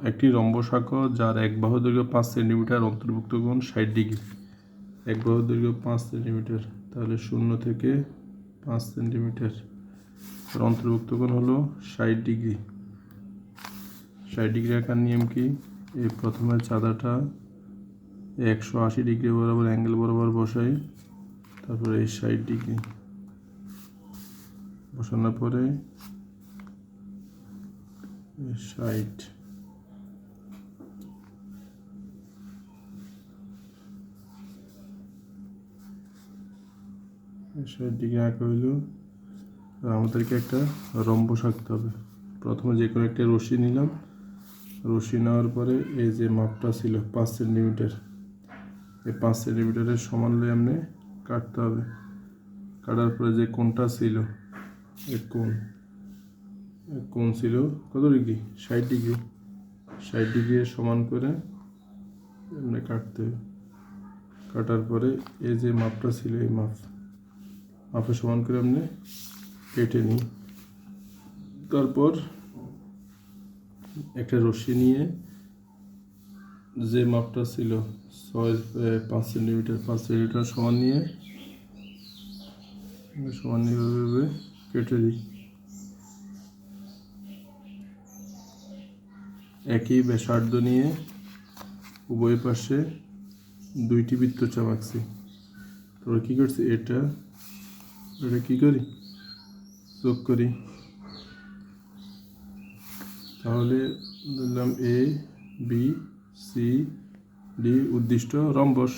একটি রম্বসাক্ষ যার এক বাহু দৈর্ঘ্য 5 সেন্টিমিটার, অন্তর্ভুক্ত কোণ 60 ডিগ্রি। এক বাহু দৈর্ঘ্য 5 সেন্টিমিটার, তাহলে 0 থেকে 5 সেন্টিমিটার, অন্তর্ভুক্ত কোণ হলো 60 ডিগ্রি। 60 ডিগ্রি আঁকার নিয়ম কি? এই প্রথমে চাঁদাটা 180 ডিগ্রি বরাবর অ্যাঙ্গেল বরাবর বসাই, তারপরে এই 60 ডিগ্রি বসানোর পরে 60 ডিগ্রি আঁকা হইল। আমাদেরকে একটা রম্বস আঁকতে হবে। প্রথমে যে কোনো একটা রশ্মি নিলাম, রশ্মি নেওয়ার পরে এই যে মাপটা ছিল 5 সেন্টিমিটার, এই 5 সেন্টিমিটারের সমান লয়ে এমনি কাটতে হবে। কাটার পরে যে কোণটা ছিল, এই কোণ ছিল কত ডিগ্রি? 60 ডিগ্রি। 60 ডিগ্রি সমান করে এমনি কাটতে হবে। কাটার পরে এই যে মাপটা ছিল, এই মাপে সমান করে এমনি কেটে নিই। তারপর একটা রশ্মি নিয়ে যে মাপটা ছিল 5 সেন্টিমিটার সমান নিয়ে এভাবে কেটে দিই। একই ব্যাসার্ধ নিয়ে উভয় পাশে 2টি বৃত্তচাপ আঁকছি। তারপর কী করছি, এটা কী করি, যোগ করি। তাহলে ধরলাম A B C D উদ্দিষ্ট রম্বস।